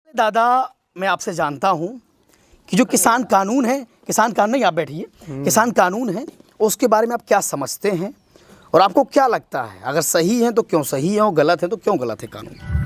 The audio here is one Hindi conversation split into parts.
दादा, मैं आपसे जानता हूं कि जो किसान कानून है, किसान कानून नहीं, आप बैठिए, किसान कानून है उसके बारे में आप क्या समझते हैं और आपको क्या लगता है, अगर सही है तो क्यों सही है और गलत है तो क्यों गलत है कानून?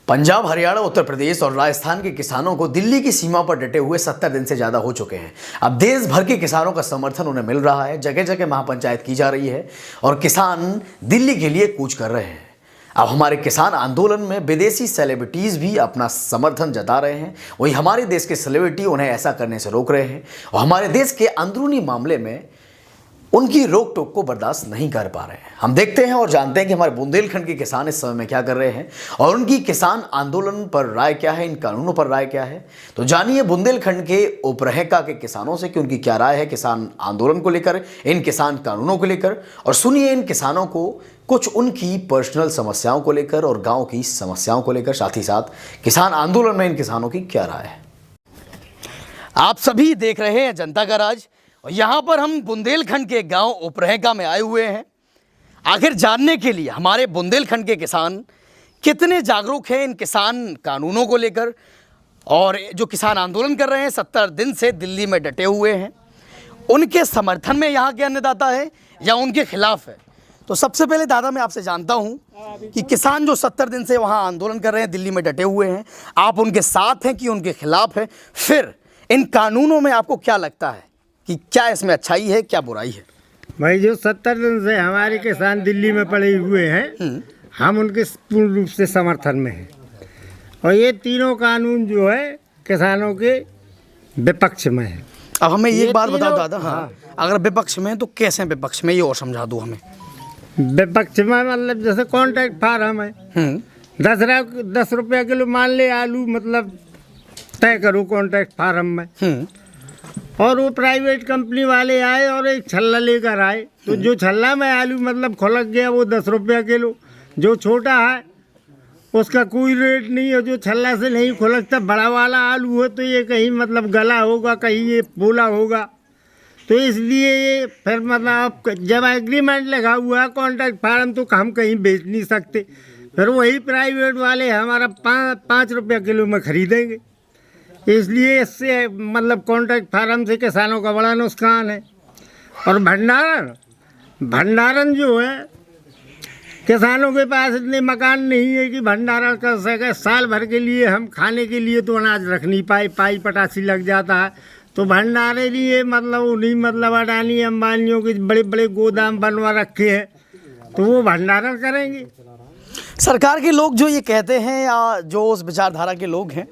पंजाब, हरियाणा, उत्तर प्रदेश और राजस्थान के किसानों को दिल्ली की सीमा पर डटे हुए 70 दिन से ज्यादा हो चुके हैं। अब देश भर के किसानों का समर्थन उन्हें मिल रहा है, जगह जगह महापंचायत की जा रही है और किसान दिल्ली के लिए कूच कर रहे हैं। अब हमारे किसान आंदोलन में विदेशी सेलिब्रिटीज भी अपना समर्थन जता रहे हैं, वहीं हमारे देश के सेलिब्रिटी उन्हें ऐसा करने से रोक रहे हैं और हमारे देश के अंदरूनी मामले में उनकी रोक टोक को बर्दाश्त नहीं कर पा रहे हैं। हम देखते हैं और जानते हैं कि हमारे बुंदेलखंड के किसान इस समय में क्या कर रहे हैं और उनकी किसान आंदोलन पर राय क्या है, इन कानूनों पर राय क्या है। तो जानिए बुंदेलखंड के उपरहेका के किसानों से कि उनकी क्या राय है किसान आंदोलन को लेकर, इन किसान कानूनों को लेकर, और सुनिए इन किसानों को कुछ उनकी पर्सनल समस्याओं को लेकर और गाँव की समस्याओं को लेकर, साथ ही साथ किसान आंदोलन में इन किसानों की क्या राय है। आप सभी देख रहे हैं जनता का राज और यहाँ पर हम बुंदेलखंड के गांव उपरहेका में आए हुए हैं आखिर जानने के लिए हमारे बुंदेलखंड के किसान कितने जागरूक हैं इन किसान कानूनों को लेकर और जो किसान आंदोलन कर रहे हैं 70 दिन से दिल्ली में डटे हुए हैं, उनके समर्थन में यहाँ के अन्नदाता है या उनके खिलाफ है। तो सबसे पहले दादा मैं आपसे जानता हूँ कि किसान जो 70 दिन से वहाँ आंदोलन कर रहे हैं, दिल्ली में डटे हुए हैं, आप उनके साथ हैं कि उनके खिलाफ है? फिर इन कानूनों में आपको क्या लगता है कि क्या इसमें अच्छाई है, क्या बुराई है? भाई जो 70 दिन से हमारे किसान दिल्ली में पड़े हुए हैं, हम उनके पूर्ण रूप से समर्थन में हैं और ये तीनों कानून जो है किसानों के विपक्ष में है। अब हमें एक बात बताओ दादा, हाँ, अगर विपक्ष में तो कैसे विपक्ष में, ये और समझा दो हमें। विपक्ष में मतलब जैसे कॉन्ट्रैक्ट फार्म है, 10 रुपया किलो मान ले आलू, मतलब तय करो कॉन्ट्रैक्ट फार्म में, और वो प्राइवेट कंपनी वाले आए और एक छल्ला लेकर आए, तो जो छल्ला में आलू मतलब खुलक गया वो 10 रुपया किलो, जो छोटा है उसका कोई रेट नहीं है, जो छल्ला से नहीं खुलकता बड़ा वाला आलू है तो ये कहीं मतलब गला होगा, कहीं ये बोला होगा, तो इसलिए ये फिर मतलब जब एग्रीमेंट लगा हुआ है कॉन्ट्रैक्ट फार्म तो हम कहीं बेच नहीं सकते, फिर वही प्राइवेट वाले हमारा 5 रुपया किलो में खरीदेंगे, इसलिए इससे मतलब कॉन्ट्रैक्ट फार्म से किसानों का बड़ा नुकसान है। और भंडारण जो है, किसानों के पास इतने मकान नहीं है कि भंडारण कर सके, साल भर के लिए हम खाने के लिए तो अनाज रख नहीं पाई पटासी लग जाता है, तो भंडारे लिए मतलब उन्हीं मतलब अडानी अंबानियों के बड़े बड़े गोदाम बनवा रखे हैं, तो वो भंडारण करेंगे। सरकार के लोग जो ये कहते हैं या जो उस विचारधारा के लोग हैं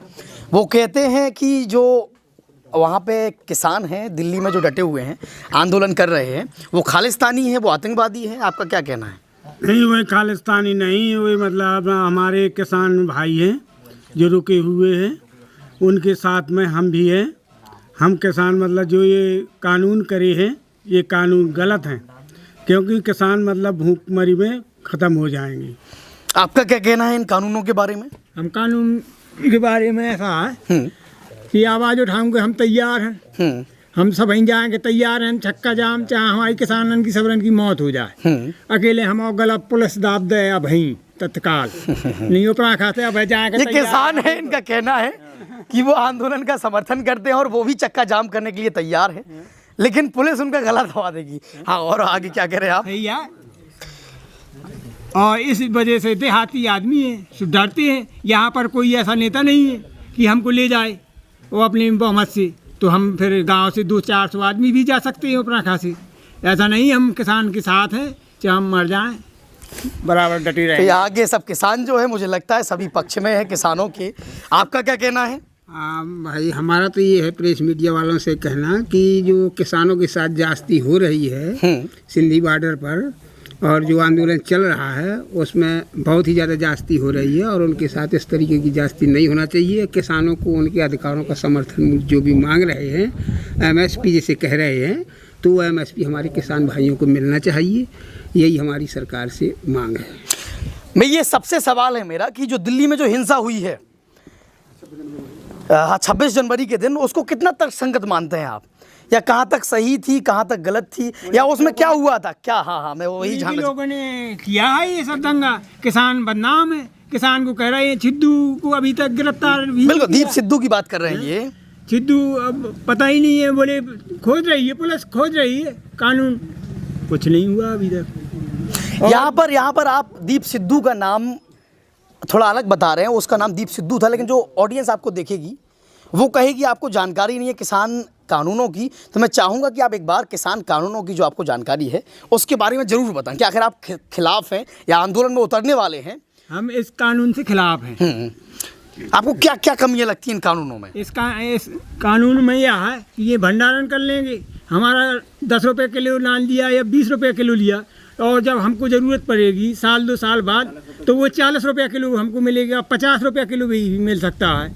वो कहते हैं कि जो वहाँ पे किसान हैं दिल्ली में जो डटे हुए हैं आंदोलन कर रहे हैं वो खालिस्तानी है, वो आतंकवादी है, आपका क्या कहना है? नहीं, वही खालिस्तानी नहीं, वही मतलब हमारे किसान भाई हैं जो रुके हुए हैं, उनके साथ में हम भी हैं। हम किसान मतलब जो ये कानून करे हैं ये कानून गलत हैं, क्योंकि किसान मतलब भूखमरी में ख़त्म हो जाएंगे। आपका क्या कहना है इन कानूनों के बारे में? हम कानून के बारे में ऐसा है कि आवाज़ उठाएंगे, हम तैयार हैं, हम सब वहीं जाएंगे तैयार हैं, छक्का जाम चाहे हमारी किसानन की सबरन की मौत हो जाए, अकेले हम और गलत पुलिस दाब दे अब वहीं तत्काल नहीं उपरा खाते अब जाएंगे। ये किसान है, इनका कहना है कि वो आंदोलन का समर्थन करते हैं और वो भी चक्का जाम करने के लिए तैयार है, लेकिन पुलिस उनका गला दबा देगी। हाँ, और आगे क्या कह रहे हैं आप? और इस वजह से देहाती आदमी है डरते हैं, यहाँ पर कोई ऐसा नेता नहीं है कि हमको ले जाए वो अपनी बहुमत से, तो हम फिर गांव से 200-400 आदमी भी जा सकते हैं अपना खासी, ऐसा नहीं हम किसान के साथ हैं, चाहे हम मर जाएं बराबर डटे रहे। तो यहाँ के सब किसान जो है मुझे लगता है सभी पक्ष में है किसानों के, आपका क्या कहना है? भाई हमारा तो ये है प्रेस मीडिया वालों से कहना कि जो किसानों के साथ जास्ती हो रही है सिंधी बॉर्डर पर और जो आंदोलन चल रहा है उसमें बहुत ही ज़्यादा जास्ती हो रही है और उनके साथ इस तरीके की जास्ती नहीं होना चाहिए। किसानों को उनके अधिकारों का समर्थन जो भी मांग रहे हैं, MSP जैसे कह रहे हैं, तो वो MSP हमारे किसान भाइयों को मिलना चाहिए, यही हमारी सरकार से मांग है। मैं ये सबसे सवाल है मेरा कि जो दिल्ली में जो हिंसा हुई है 26 जनवरी के दिन, उसको कितना तर्कसंगत मानते हैं आप? या कहाँ तक सही थी, कहाँ तक गलत थी, या उसमें क्या हुआ था क्या? हाँ, मैं वही इन्हीं जानना लोगों ने किया है ये सब दंगा। किसान बदनाम है, किसान को कह रहे हैं। सिद्धू को अभी तक गिरफ्तार भी बिल्कुल, नहीं दीप किया। सिद्धू की बात कर रहे हैं ये। सिद्धू अब पता ही नहीं है, बोले खोज रही है, पुलिस खोज रही है, कानून कुछ नहीं हुआ अभी तक। यहाँ पर आप दीप सिद्धू का नाम थोड़ा अलग बता रहे हैं, उसका नाम दीप सिद्धू था, लेकिन जो ऑडियंस आपको देखेगी वो कहेगी आपको जानकारी नहीं है किसान कानूनों की। तो मैं चाहूँगा कि आप एक बार किसान कानूनों की जो आपको जानकारी है उसके बारे में ज़रूर बताएं कि आखिर आप खिलाफ हैं या आंदोलन में उतरने वाले हैं। हम इस कानून से खिलाफ हैं। आपको क्या क्या कमियाँ लगती हैं इन कानूनों में? इस कानून में यह है कि ये भंडारण कर लेंगे, हमारा 10 रुपये किलो नान लिया या 20 रुपये किलो लिया, और जब हमको ज़रूरत पड़ेगी साल 2 साल बाद तो वो 40 रुपये किलो हमको मिलेगा, 50 रुपये किलो भी मिल सकता है।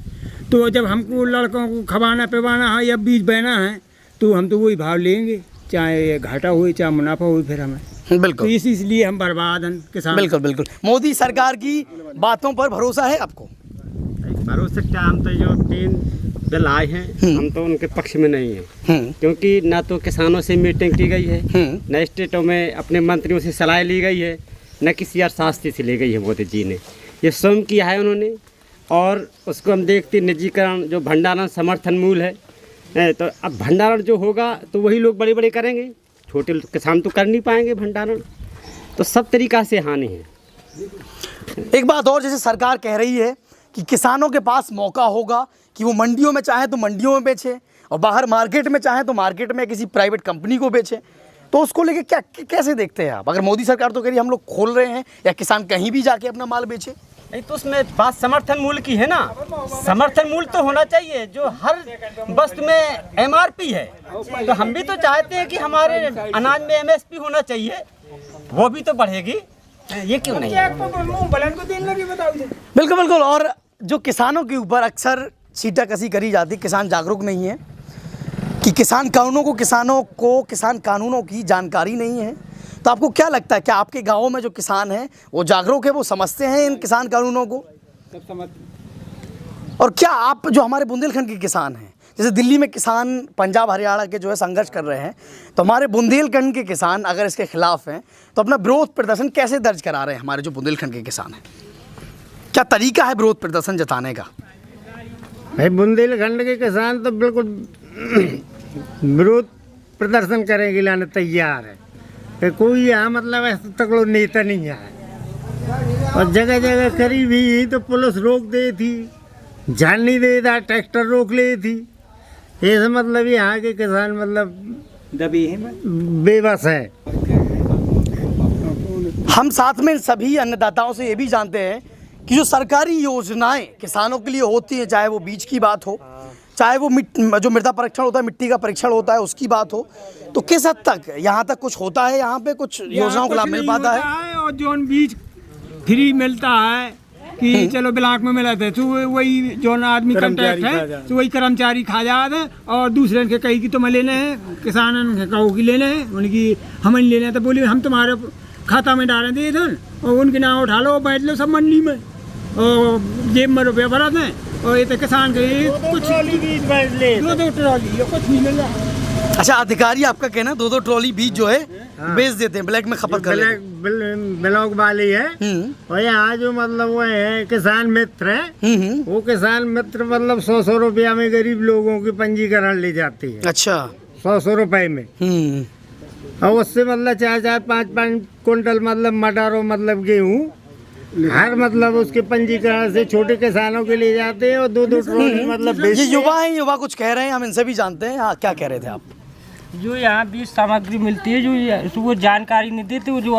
तो जब हमको लड़कों को खवाना पिवाना है या बीज बहना है तो हम तो वही भाव लेंगे, चाहे घाटा हो चाहे मुनाफा हो, फिर हमें तो बिल्कुल इसलिए हम बर्बाद हैं किसान। बिल्कुल बिल्कुल। मोदी सरकार की बातों पर भरोसा है आपको? भरोसे हम तो जो 3 बिल आए हैं हम तो उनके पक्ष में नहीं हैं, क्योंकि ना तो किसानों से मीटिंग की गई है, न स्टेटों में अपने मंत्रियों से सलाह ली गई है, न किसी अर्थशास्त्री से ली गई है। मोदी जी ने ये स्वयं किया है उन्होंने, और उसको हम देखते निजीकरण, जो भंडारण समर्थन मूल्य है, तो अब भंडारण जो होगा तो वही लोग बड़े बड़े करेंगे, छोटे किसान तो कर नहीं पाएंगे भंडारण। तो सब तरीक़ा से हानि है। एक बात और, जैसे सरकार कह रही है कि किसानों के पास मौका होगा कि वो मंडियों में चाहे तो मंडियों में बेचे और बाहर मार्केट में चाहे तो मार्केट में किसी प्राइवेट कंपनी को बेचे, तो उसको लेके क्या कैसे देखते हैं आप? अगर मोदी सरकार तो कह रही है हम लोग खोल रहे हैं या किसान कहीं भी जाके अपना माल बेचे। नहीं तो उसमें बात समर्थन मूल्य की है ना। समर्थन मूल्य तो होना चाहिए जो हर वस्तु में MRP है, तो हम भी तो चाहते हैं कि हमारे अनाज में MSP होना चाहिए, वो भी तो बढ़ेगी, ये क्यों नहीं? बिल्कुल बिल्कुल। और जो किसानों के ऊपर अक्सर छीटा कसी करी जाती, किसान जागरूक नहीं है कि किसान कानूनों की जानकारी नहीं है, तो आपको क्या लगता है क्या आपके गाँव में जो किसान हैं वो जागरूक है, वो समझते हैं इन किसान कानूनों को? और क्या आप जो हमारे बुंदेलखंड के किसान हैं, जैसे दिल्ली में किसान पंजाब हरियाणा के जो है संघर्ष कर रहे हैं, तो हमारे बुंदेलखंड के किसान अगर इसके खिलाफ हैं तो अपना विरोध प्रदर्शन कैसे दर्ज करा रहे हैं? हमारे जो बुंदेलखंड के किसान हैं, क्या तरीका है विरोध प्रदर्शन जताने का? भाई बुंदेलखंड के किसान तो बिल्कुल विरोध प्रदर्शन करने के लिए तैयार है। कि कोई यहाँ मतलब ऐसा तकड़ो नेता नहीं है, और जगह जगह करी भी तो पुलिस रोक दे थी, जान नहीं दे था, ट्रैक्टर रोक ले थी। ऐसा मतलब यहाँ के किसान मतलब दबी है, बेबस है। हम साथ में सभी अन्नदाताओं से ये भी जानते हैं कि जो सरकारी योजनाएं किसानों के लिए होती हैं, चाहे वो बीज की बात हो, चाहे वो जो मृदा परीक्षण होता है, मिट्टी का परीक्षण होता है, उसकी बात हो, तो किस हद तक यहाँ तक कुछ होता है? यहाँ पे कुछ योजनाओं का लाभ मिल पाता है? और जो बीज फ्री मिलता है कि चलो ब्लॉक में मिला था, तो वही जो आदमी कॉन्ट्रैक्ट है तो वही कर्मचारी खा जाते हैं, और दूसरे के कहीं की तो मैं लेने हैं, किसान के कहो की लेने हैं, उनकी हम नहीं लेने हैं, तो बोले हम तुम्हारे खाता में डालें दे धन, और उनके नाम उठा लो, बैठ लो सब मंडी में, और जेब में रुपया भरा दें, और ये तो किसान के कुछ 2 ट्रॉली कुछ नहीं मिल रहा। अच्छा, अधिकारी आपका कहना 2 ट्रॉली बीज जो है बेच देते हैं, ब्लैक में खपत कर लेते हैं। ब्लॉक वाली है। और यहाँ जो मतलब वो है किसान मित्र है, वो किसान मित्र मतलब 100 रुपया में गरीब लोगों की पंजीकरण ले जाती है। अच्छा, 100 रुपए में। और उससे मतलब 4-5 कुंटल मतलब मटर और मतलब गेहूँ हर मतलब उसके पंजीकरण से छोटे किसानों के लिए जाते हैं, और 2 ट्रॉली मतलब ये युवा हैं, युवा कुछ कह रहे हैं, हम इनसे भी जानते हैं। हाँ, क्या कह रहे थे आप? जो यहाँ बीज सामग्री मिलती है, जो वो जानकारी नहीं देते, वो जो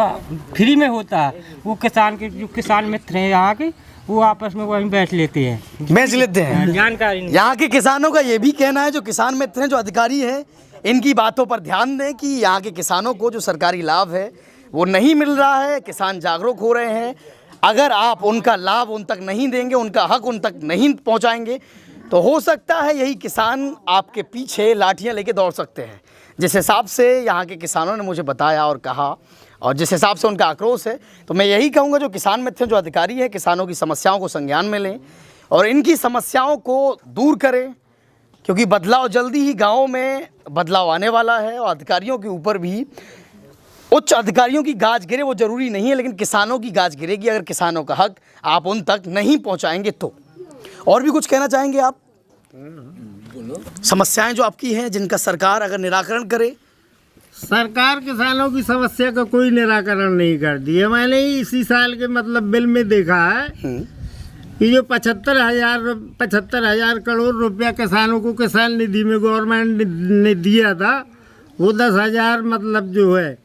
फ्री में होता है, वो किसान के जो किसान मित्र हैं यहाँ के, वो आपस में वहीं बैठ लेते हैं, बेच लेते हैं, जानकारी नहीं। यहाँ के किसानों का ये भी कहना है, जो किसान मित्र हैं, जो अधिकारी हैं, इनकी बातों पर ध्यान दें कि यहाँ के किसानों को जो सरकारी लाभ है वो नहीं मिल रहा है, किसान जागरूक हो रहे हैं। अगर आप उनका लाभ उन तक नहीं देंगे, उनका हक उन तक नहीं पहुँचाएंगे, तो हो सकता है यही किसान आपके पीछे लाठियाँ लेके दौड़ सकते हैं। जिस हिसाब से यहाँ के किसानों ने मुझे बताया और कहा, और जिस हिसाब से उनका आक्रोश है, तो मैं यही कहूँगा जो किसान मित्र जो अधिकारी है, किसानों की समस्याओं को संज्ञान में लें और इनकी समस्याओं को दूर करें, क्योंकि बदलाव जल्दी ही गाँव में बदलाव आने वाला है और अधिकारियों के ऊपर भी, उच्च अधिकारियों की गाज गिरे वो ज़रूरी नहीं है, लेकिन किसानों की गाज गिरेगी अगर किसानों का हक आप उन तक नहीं पहुंचाएंगे तो। और भी कुछ कहना चाहेंगे आप? समस्याएं जो आपकी हैं जिनका सरकार अगर निराकरण करे। सरकार किसानों की समस्या का कोई निराकरण नहीं कर दिया। मैंने ही इसी साल के मतलब बिल में देखा है कि जो 75,000 करोड़ रुपया किसानों को किसान निधि में गवर्नमेंट ने दिया था, वो 10,000 मतलब जो है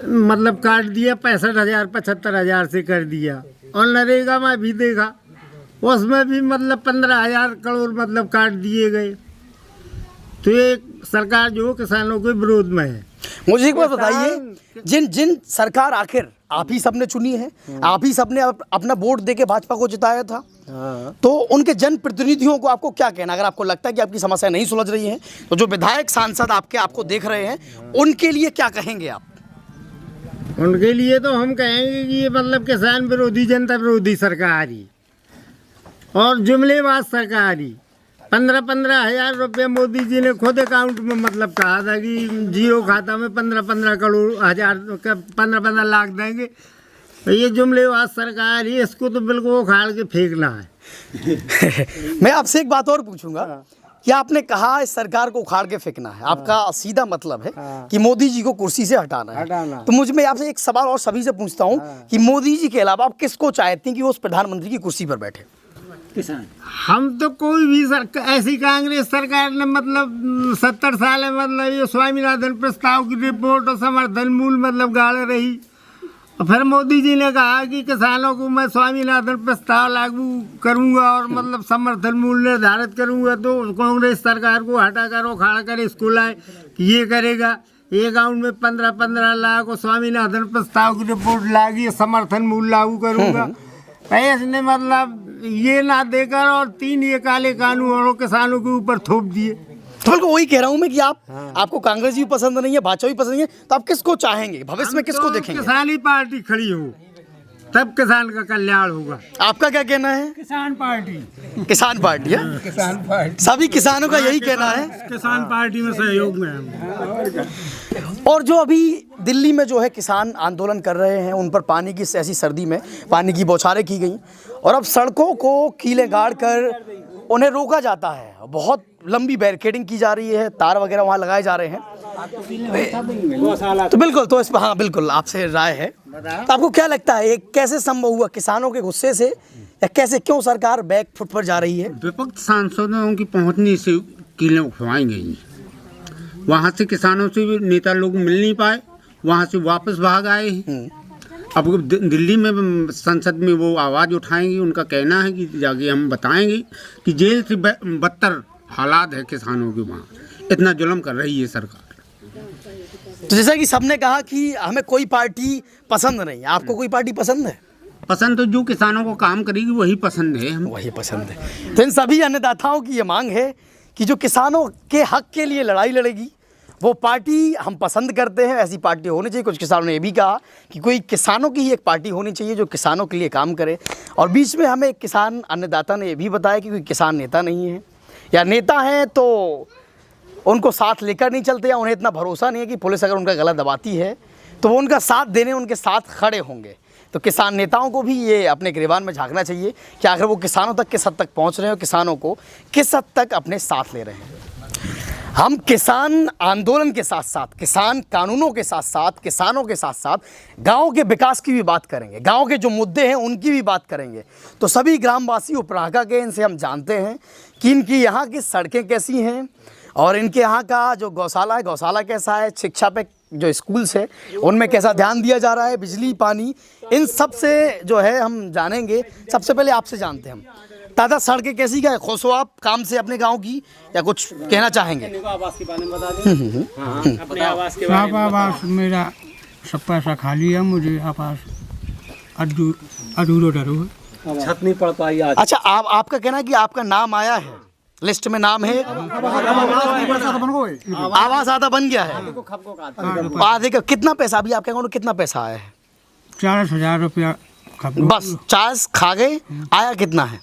मतलब काट दिया, 65,000 75,000 से कर दिया। और नरेगा में भी देखा, उसमें भी मतलब 15,000 करोड़ मतलब काट दिए गए। तो ये सरकार जो किसानों के विरोध में है। मुझे एक बात बताइए, जिन सरकार आखिर आप ही सबने चुनी है, आप ही सबने अपना वोट देके भाजपा को जिताया था, तो उनके जनप्रतिनिधियों को आपको क्या कहना? अगर आपको लगता है कि आपकी समस्या नहीं सुलझ रही है, तो जो विधायक सांसद आपको देख रहे हैं, उनके लिए क्या कहेंगे आप? उनके लिए तो हम कहेंगे कि ये मतलब किसान विरोधी, जनता विरोधी सरकार ही और जुमलेबाज सरकार ही। 15,000 रुपये मोदी जी ने खुद अकाउंट में मतलब कहा था कि जीरो खाता में 15 लाख देंगे। तो ये जुमलेबाज सरकार ही, इसको तो बिल्कुल उखाड़ के फेंकना है। मैं आपसे एक बात और पूछूंगा कि आपने कहा इस सरकार को उखाड़ के फेंकना है, आपका सीधा मतलब है कि मोदी जी को कुर्सी से हटाना है। तो मैं आपसे एक सवाल और सभी से पूछता हूं कि मोदी जी के अलावा आप किसको चाहते हैं कि वो उस प्रधानमंत्री की कुर्सी पर बैठे? किसान। हम तो कोई भी ऐसी कांग्रेस सरकार ने मतलब 70 साल में मतलब ये स्वामीनाथन प्रस्ताव की रिपोर्ट और समर्थन मूल्य मतलब गाड़े रही, और फिर मोदी जी ने कहा कि किसानों को मैं स्वामीनाथन प्रस्ताव लागू करूंगा और मतलब समर्थन मूल्य निर्धारित करूंगा। तो कांग्रेस सरकार को हटा कर उखाड़ कर इसको लाए कि ये करेगा, ये अकाउंट में 15 लाख और स्वामीनाथन प्रस्ताव की रिपोर्ट लागी, समर्थन मूल्य लागू करूंगा। इसने मतलब ये ना देकर और 3 ये काले कानून और किसानों के ऊपर थोप दिए। तो बिल्कुल वही कह रहा हूँ मैं कि आपको कांग्रेस भी पसंद नहीं है, भाजपा भी पसंद नहीं है, तो आप किसको चाहेंगे भविष्य में? किसको देखेंगे? किसानी पार्टी खड़ी हो तब किसान का कल्याण होगा। आपका क्या कहना है? किसान पार्टी है? किसान पार्टी सभी किसानों का यही कहना है, किसान पार्टी में सहयोग में हम। और जो अभी दिल्ली में जो है किसान आंदोलन कर रहे हैं, उन पर पानी की ऐसी सर्दी में पानी की बौछारें की गई और अब सड़कों को कीले गाड़ कर उन्हें रोका जाता है। बहुत लंबी बैरिकेडिंग की जा रही है, तार वगैरह वहाँ लगाए जा रहे हैं। तो बिल्कुल, तो इस पर हाँ बिल्कुल आपसे राय है। तो आपको क्या लगता है ये कैसे संभव हुआ? किसानों के गुस्से से या कैसे, क्यों सरकार बैक फुट पर जा रही है? विपक्ष सांसदों की पहुंचने से कीलें उठवाई गई, वहाँ से किसानों से भी नेता लोग मिल नहीं पाए, वहाँ से वापस भाग आए हैं। अब दिल्ली में संसद में वो आवाज़ उठाएंगे, उनका कहना है कि जाके हम बताएंगे कि जेल से बदतर हालात है किसानों के वहाँ, इतना जुल्म कर रही है सरकार। तो जैसा कि सबने कहा कि हमें कोई पार्टी पसंद नहीं है, आपको कोई पार्टी पसंद है? पसंद तो जो किसानों को काम करेगी वही पसंद है, हम वही पसंद है। तो इन सभी अन्नदाताओं की ये मांग है कि जो किसानों के हक के लिए लड़ाई लड़ेगी वो पार्टी हम पसंद करते हैं, ऐसी पार्टी होनी चाहिए। कुछ किसानों ने ये भी कहा कि कोई किसानों की ही एक पार्टी होनी चाहिए जो किसानों के लिए काम करे। और बीच में हमें एक किसान अन्नदाता ने ये भी बताया कि कोई किसान नेता नहीं है, या नेता हैं तो उनको साथ लेकर नहीं चलते, या उन्हें इतना भरोसा नहीं है कि पुलिस अगर उनका गला दबाती है तो वो उनका साथ देने उनके साथ खड़े होंगे। तो किसान नेताओं को भी ये अपने गिरबान में झांकना चाहिए कि आखिर वो किसानों तक किस हद तक पहुँच रहे हैं और किसानों को किस हद तक अपने साथ ले रहे हैं। हम किसान आंदोलन के साथ साथ, किसान कानूनों के साथ साथ, किसानों के साथ साथ गांव के विकास की भी बात करेंगे, गांव के जो मुद्दे हैं उनकी भी बात करेंगे। तो सभी ग्रामवासी उपराका के, इनसे हम जानते हैं कि इनकी यहाँ की सड़कें कैसी हैं और इनके यहाँ का जो गौशाला है, गौशाला कैसा है, शिक्षा पे जो स्कूल्स है उनमें कैसा ध्यान दिया जा रहा है, बिजली पानी, इन सब से जो है हम जानेंगे। सबसे पहले आपसे जानते हैं हम, दादा सड़कें कैसी, क्या खुश हो आप काम से अपने गांव की, या कुछ कहना चाहेंगे? आवास के बारे में बता दें। अपने आवास के बारे में आवास मेरा सब पैसा खाली है, मुझे आवास अधूरो डरो छत नहीं पड़ पाई आज। अच्छा, आपका कहना है कि आपका नाम आया है, लिस्ट में नाम है, आवास आधा बन गया है, आधे का कितना पैसा अभी आपके अकाउंट में कितना पैसा आया है? 40,000 रुपया बस 40 खा गए, आया कितना है?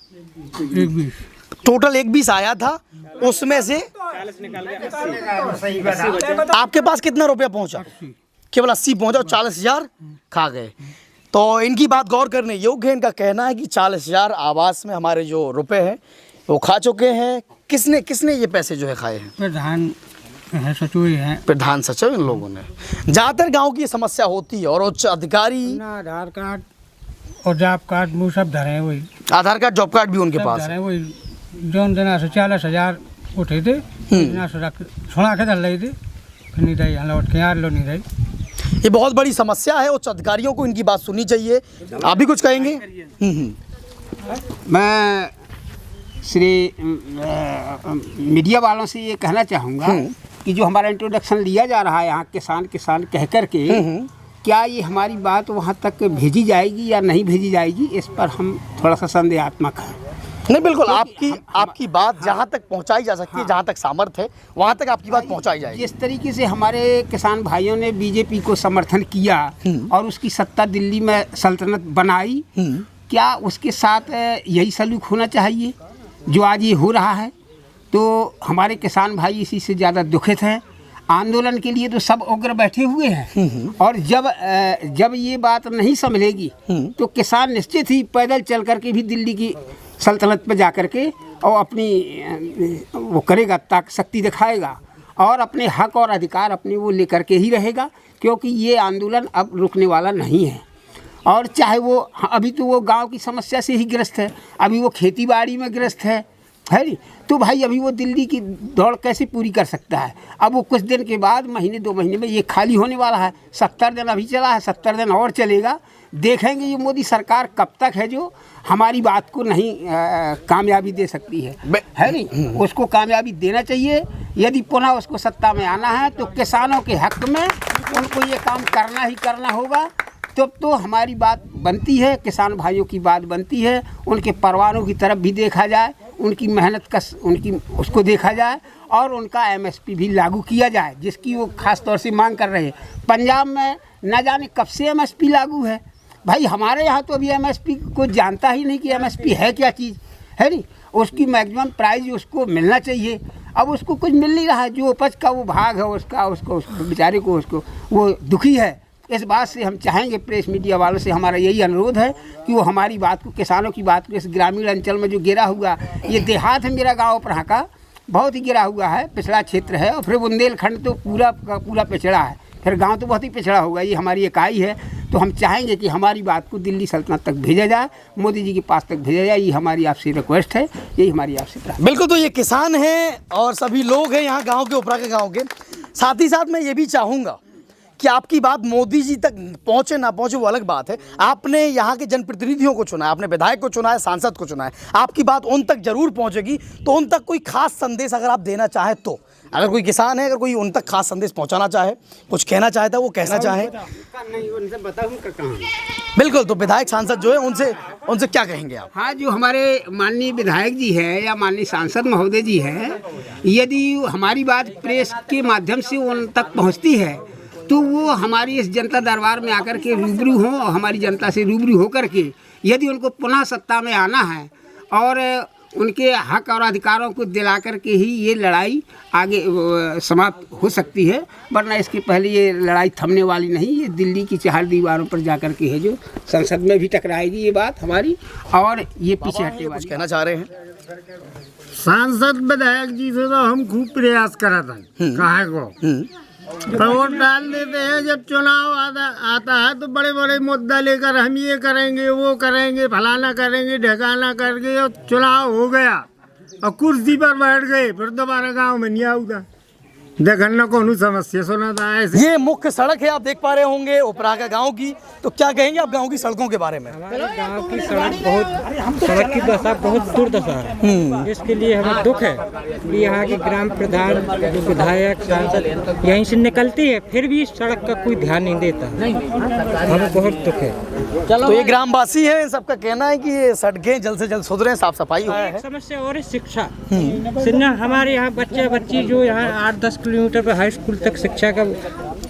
टोटल 1,20 आया था, उसमें से 40 निकल गया। आपके पास कितना रुपया पहुंचा? केवल 80 पहुंचा और 40,000 खा गए। तो इनकी बात गौर करने योग्य है। इनका कहना है कि 40,000 आवास में हमारे जो रुपए हैं वो खा चुके हैं। किसने किसने ये पैसे जो है खाए हैं? प्रधान है, सचिव है, प्रधान सचिव इन लोगों ने। ज़्यादातर गाँव की ये समस्या होती है और उच्च अधिकारी आधार कार्ड और जॉब कार्ड वो सब धरे हैं, वही आधार कार्ड जॉब कार्ड भी उनके पास धरे है। हैं, वही जौन जना से 40,000 उठे थे, जना से रख छोड़ा के धर रहे थे, फिर नहीं रही, लौट के यार लो नहीं रही। ये बहुत बड़ी समस्या है। उच्च अधिकारियों को इनकी बात सुननी चाहिए। आप भी कुछ कहेंगे? मैं श्री मीडिया वालों से ये कहना चाहूँगा कि जो हमारा इंट्रोडक्शन लिया जा रहा है यहाँ किसान किसान कह कर के, क्या ये हमारी बात वहाँ तक भेजी जाएगी या नहीं भेजी जाएगी, इस पर हम थोड़ा सा संदेहात्मक हैं। नहीं, बिल्कुल आपकी बात जहाँ तक पहुँचाई जा सकती है, जहाँ तक सामर्थ्य है वहाँ तक आपकी बात पहुँचाई जाएगी। जिस तरीके से हमारे किसान भाइयों ने बीजेपी को समर्थन किया और उसकी सत्ता दिल्ली में सल्तनत बनाई, क्या उसके साथ यही सलूक होना चाहिए जो आज ये हो रहा है? तो हमारे किसान भाई इसी से ज़्यादा दुखित हैं। आंदोलन के लिए तो सब उग्र बैठे हुए हैं और जब ये बात नहीं संभलेगी तो किसान निश्चित ही पैदल चल करके भी दिल्ली की सल्तनत पर जा कर के और अपनी वो करेगा, ताक शक्ति दिखाएगा और अपने हक और अधिकार अपने वो लेकर के ही रहेगा, क्योंकि ये आंदोलन अब रुकने वाला नहीं है। और चाहे वो अभी तो वो गांव की समस्या से ही ग्रस्त है, अभी वो खेती बाड़ी में ग्रस्त है नहीं, तो भाई अभी वो दिल्ली की दौड़ कैसे पूरी कर सकता है? अब वो कुछ दिन के बाद, महीने 2 महीने में ये खाली होने वाला है। 70 दिन अभी चला है, 70 दिन और चलेगा। देखेंगे ये मोदी सरकार कब तक है जो हमारी बात को नहीं कामयाबी दे सकती है नहीं। उसको कामयाबी देना चाहिए। यदि पुनः उसको सत्ता में आना है तो किसानों के हक में उनको ये काम करना ही करना होगा। तब तो हमारी बात बनती है, किसान भाइयों की बात बनती है। उनके परिवारों की तरफ भी देखा जाए, उनकी मेहनत का उसको देखा जाए और उनका एमएसपी भी लागू किया जाए, जिसकी वो खास तौर से मांग कर रहे हैं। पंजाब में न जाने कब से एमएसपी लागू है भाई, हमारे यहाँ तो अभी एमएसपी को जानता ही नहीं कि एमएसपी है क्या चीज़ है नहीं। उसकी मैक्सिमम प्राइस उसको मिलना चाहिए, अब उसको कुछ मिल नहीं रहा है। जो उपज का वो भाग है उसको बेचारे को उसको वो दुखी है। इस बात से हम चाहेंगे, प्रेस मीडिया वालों से हमारा यही अनुरोध है कि वो हमारी बात को, किसानों की बात को, इस ग्रामीण अंचल में जो गिरा हुआ, ये देहात है मेरा गाँव पर का बहुत ही गिरा हुआ है, पिछड़ा क्षेत्र है, और फिर बुंदेलखंड तो पूरा का पूरा पिछड़ा है, फिर गांव तो बहुत ही पिछड़ा होगा। ये हमारी इकाई है, तो हम चाहेंगे कि हमारी बात को दिल्ली सल्तनत तक भेजा जाए, मोदी जी के पास तक भेजा जाए। ये हमारी आपसे रिक्वेस्ट है, यही हमारी आपसे प्रार्थना। बिल्कुल। तो ये किसान हैं और सभी लोग हैं यहाँ गांव के, उपरा के गांव के। साथ ही साथ मैं ये भी चाहूँगा कि आपकी बात मोदी जी तक पहुँचे ना पहुँचे वो अलग बात है। आपने यहाँ के जनप्रतिनिधियों को चुना है, आपने विधायक को चुना है, सांसद को चुना है, आपकी बात उन तक जरूर पहुँचेगी। तो उन तक कोई खास संदेश अगर आप देना चाहें तो, अगर कोई किसान है, अगर कोई उन तक खास संदेश पहुँचाना चाहे, कुछ कहना चाहता है, वो कहना चाहे। बिल्कुल। तो विधायक सांसद जो है उनसे क्या कहेंगे आप? हाँ, जो हमारे माननीय विधायक जी हैं या माननीय सांसद महोदय जी हैं, यदि हमारी बात प्रेस के माध्यम से उन तक पहुँचती है तो वो हमारी इस जनता दरबार में आकर के रूबरू हों और हमारी जनता से रूबरू होकर के, यदि उनको पुनः सत्ता में आना है और उनके हक और अधिकारों को दिला कर के ही ये लड़ाई आगे समाप्त हो सकती है, वरना इसके पहले ये लड़ाई थमने वाली नहीं। ये दिल्ली की 4 दीवारों पर जा कर के है जो संसद में भी टकराएगी ये बात हमारी, और ये पीछे हटने वाली। कुछ कहना चाह रहे हैं? सांसद विधायक जी से तो हम खूब प्रयास करा था, कहा को पर वोट डाल देते हैं। जब चुनाव आता है तो बड़े बड़े मुद्दा लेकर हम ये करेंगे, वो करेंगे, फलाना करेंगे, ढकाना करके, और चुनाव हो गया और कुर्सी पर बैठ गए, फिर दोबारा गांव में नहीं आऊगा। देखन न कौन समस्या सुना था ऐसे। ये मुख्य सड़क है, आप देख पा रहे होंगे उपरा का गाँव की। तो क्या कहेंगे आप गाँव की सड़कों के बारे में? हमारे गांव की सड़क की दशा बहुत दुर्दशा है। इसके लिए हमें दुख है कि यहाँ के ग्राम प्रधान, विधायक, सांसद यहीं से निकलती है, फिर भी इस सड़क का कोई ध्यान नहीं देता। हमें बहुत दुख है। तो ये ग्रामवासी है, इन सबका कहना है कि ये सड़कें जल्द से जल्द सुधरें, साफ सफाई हो। एक समस्या और है शिक्षा। हमारे यहाँ बच्ची जो यहाँ 8-10 किलोमीटर पर हाई स्कूल तक शिक्षा का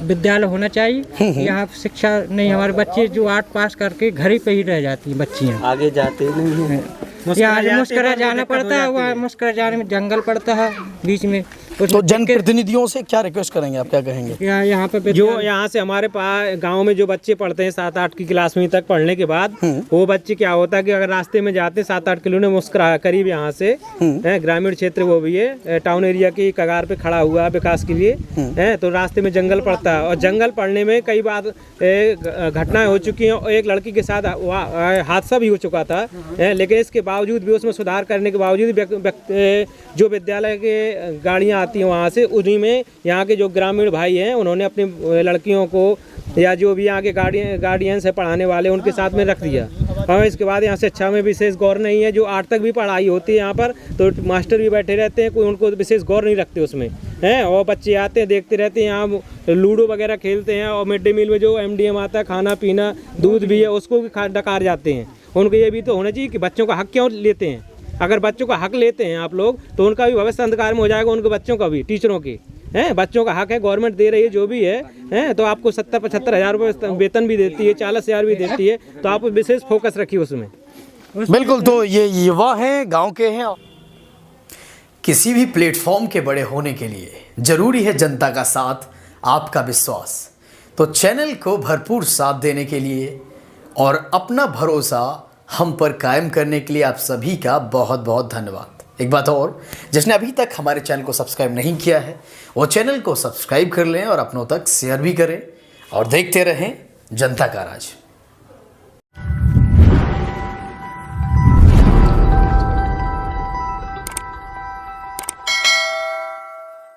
विद्यालय होना चाहिए। यहाँ शिक्षा नहीं, हमारे बच्चे जो 8 पास करके घर ही पे ही रह जाती हैं, बच्चियाँ आगे जाते नहीं हैं। यहाँ से मुस्करा जाना पड़ता है, वहाँ मुस्करा जाने में जंगल पड़ता है बीच में। तो जनप्रतिनिधियों से क्या रिक्वेस्ट करेंगे आप, क्या कहेंगे? यहाँ पे जो यहाँ से हमारे पास गांव में जो बच्चे पढ़ते हैं 7-8 की क्लास में तक पढ़ने के बाद, वो बच्चे क्या होता है कि अगर रास्ते में जाते 7-8 किलोमीटर मुस्कुरा करीब यहाँ से ग्रामीण क्षेत्र वो भी है, टाउन एरिया की कगार पे खड़ा हुआ है विकास के लिए है, तो रास्ते में जंगल पड़ता है और जंगल पड़ने में कई बार घटनाएं हो चुकी हैं और एक लड़की के साथ हादसा भी हो चुका था, लेकिन इसके बावजूद भी उसमें सुधार करने के बावजूद जो विद्यालय के गाड़ियाँ आती हैं वहाँ से, उन्हीं में यहाँ के जो ग्रामीण भाई हैं उन्होंने अपनी लड़कियों को या जो भी यहाँ के गार्डियंस है पढ़ाने वाले उनके साथ में रख दिया। और इसके बाद यहाँ शिक्षा में विशेष गौर नहीं है, जो 8 तक भी पढ़ाई होती है यहाँ पर तो मास्टर भी बैठे रहते हैं, कोई उनको विशेष गौर नहीं रखते उसमें हैं, और बच्चे आते हैं देखते रहते हैं, यहाँ लूडो वगैरह खेलते हैं और मिड डे मील में जो MDM आता है खाना पीना दूध भी है उसको भी डकार जाते हैं। उनको ये भी तो होना चाहिए कि बच्चों का हक क्यों लेते हैं, अगर बच्चों का हक लेते हैं आप लोग तो उनका भी भविष्य अंधकार में हो जाएगा, उनके बच्चों का भी, टीचरों के हैं बच्चों का हक है, गवर्नमेंट दे रही है जो भी है तो आपको 70-75 हज़ार रुपये वेतन भी देती है, 40,000 भी देती है, तो आप विशेष फोकस रखिए उसमें। बिल्कुल, तो ये युवा हैं, गांव के हैं। किसी भी प्लेटफॉर्म के बड़े होने के लिए जरूरी है जनता का साथ, आपका विश्वास। तो चैनल को भरपूर साथ देने के लिए और अपना भरोसा हम पर कायम करने के लिए आप सभी का बहुत बहुत धन्यवाद। एक बात और, जिसने अभी तक हमारे चैनल को सब्सक्राइब नहीं किया है वो चैनल को सब्सक्राइब कर लें और अपनों तक शेयर भी करें और देखते रहें जनता का राज।